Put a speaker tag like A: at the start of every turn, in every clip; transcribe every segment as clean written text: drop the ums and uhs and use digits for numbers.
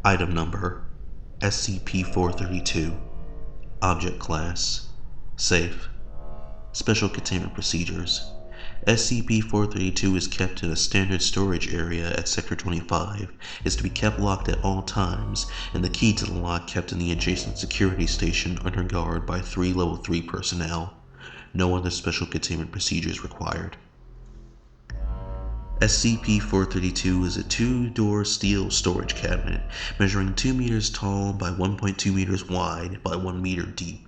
A: Item Number SCP-432. Object Class Safe. Special Containment Procedures. SCP-432 is kept in a standard storage area at Sector 25, is to be kept locked at all times, and the key to the lock kept in the adjacent security station under guard by 3 Level 3 personnel. No other special containment procedures required. SCP-432 is a 2-door steel storage cabinet measuring 2 meters tall by 1.2 meters wide by 1 meter deep.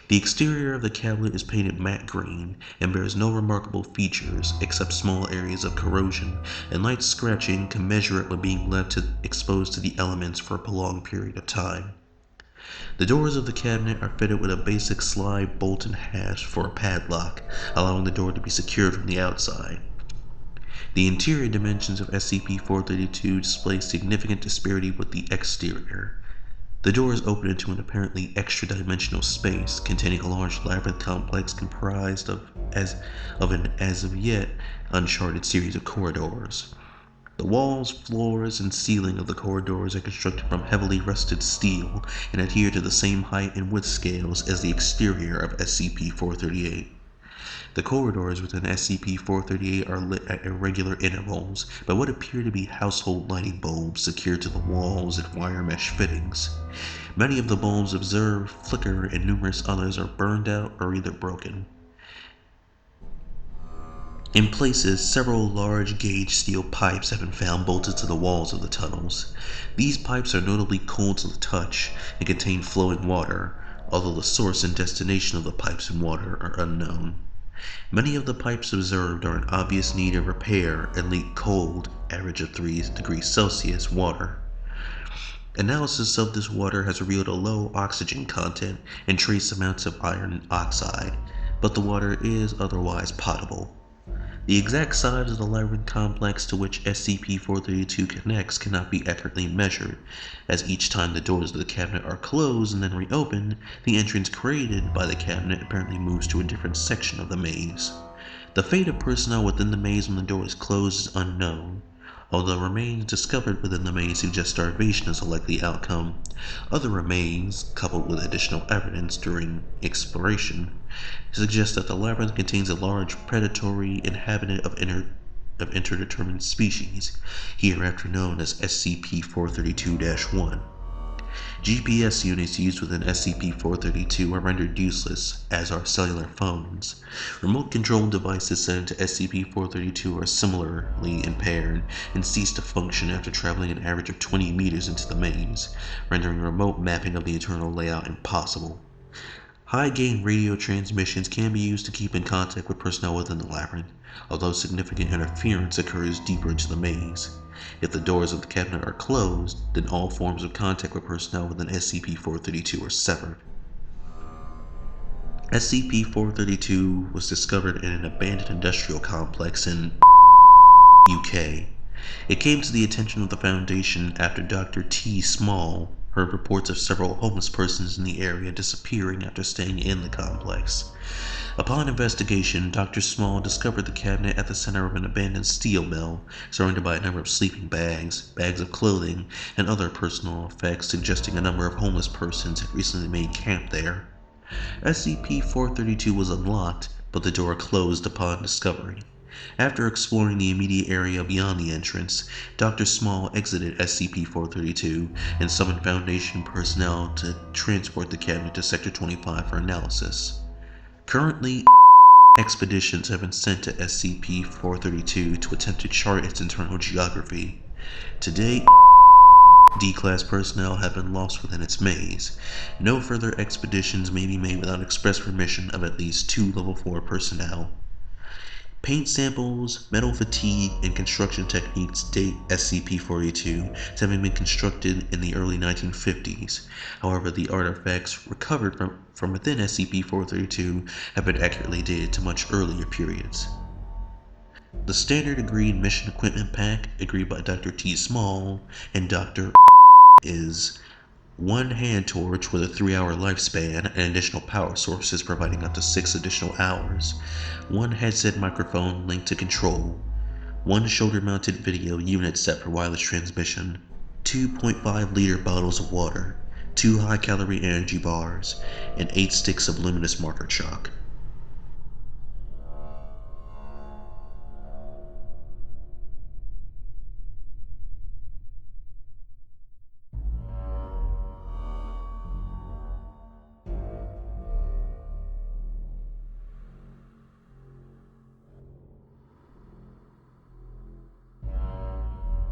A: The exterior of the cabinet is painted matte green and bears no remarkable features except small areas of corrosion and light scratching commensurate with being left exposed to the elements for a prolonged period of time. The doors of the cabinet are fitted with a basic slide bolt and hasp for a padlock, allowing the door to be secured from the outside. The interior dimensions of SCP-432 display significant disparity with the exterior. The doors open into an apparently extra-dimensional space containing a large labyrinth complex comprised of an as of yet uncharted series of corridors. The walls, floors, and ceiling of the corridors are constructed from heavily rusted steel and adhere to the same height and width scales as the exterior of SCP-438. The corridors within SCP-438 are lit at irregular intervals by what appear to be household lighting bulbs secured to the walls and wire mesh fittings. Many of the bulbs observed flicker and numerous others are burned out or either broken. In places, several large gauge steel pipes have been found bolted to the walls of the tunnels. These pipes are notably cold to the touch and contain flowing water, although the source and destination of the pipes and water are unknown. Many of the pipes observed are in obvious need of repair and leak cold, average of 3 degrees Celsius, water. Analysis of this water has revealed a low oxygen content and trace amounts of iron oxide, but the water is otherwise potable. The exact size of the labyrinth complex to which SCP-432 connects cannot be accurately measured, as each time the doors of the cabinet are closed and then reopened, the entrance created by the cabinet apparently moves to a different section of the maze. The fate of personnel within the maze when the door is closed is unknown. Although remains discovered within the maze suggest starvation as a likely outcome, other remains, coupled with additional evidence during exploration, suggest that the labyrinth contains a large predatory inhabitant of interdeterminate species, hereafter known as SCP-432-1. GPS units used within SCP-432 are rendered useless, as are cellular phones. Remote control devices sent to SCP-432 are similarly impaired and cease to function after traveling an average of 20 meters into the maze, rendering remote mapping of the internal layout impossible. High-gain radio transmissions can be used to keep in contact with personnel within the labyrinth, although significant interference occurs deeper into the maze. If the doors of the cabinet are closed, then all forms of contact with personnel within SCP-432 are severed. SCP-432 was discovered in an abandoned industrial complex in UK. It came to the attention of the Foundation after Dr. T. Small heard reports of several homeless persons in the area disappearing after staying in the complex. Upon investigation, Dr. Small discovered the cabinet at the center of an abandoned steel mill, surrounded by a number of sleeping bags, bags of clothing, and other personal effects suggesting a number of homeless persons had recently made camp there. SCP-432 was unlocked, but the door closed upon discovery. After exploring the immediate area beyond the entrance, Dr. Small exited SCP-432 and summoned Foundation personnel to transport the cabinet to Sector 25 for analysis. Currently, expeditions have been sent to SCP-432 to attempt to chart its internal geography. To date, D-Class personnel have been lost within its maze. No further expeditions may be made without express permission of at least 2 Level 4 personnel. Paint samples, metal fatigue, and construction techniques date SCP-432 as having been constructed in the early 1950s. However, the artifacts recovered from within SCP-432 have been accurately dated to much earlier periods. The standard agreed mission equipment pack, agreed by Dr. T. Small and Dr. is one hand torch with a 3-hour lifespan and additional power sources providing up to 6 additional hours, one headset microphone linked to control, one shoulder-mounted video unit set for wireless transmission, 2.5-liter bottles of water, 2 high-calorie energy bars, and 8 sticks of luminous marker chalk.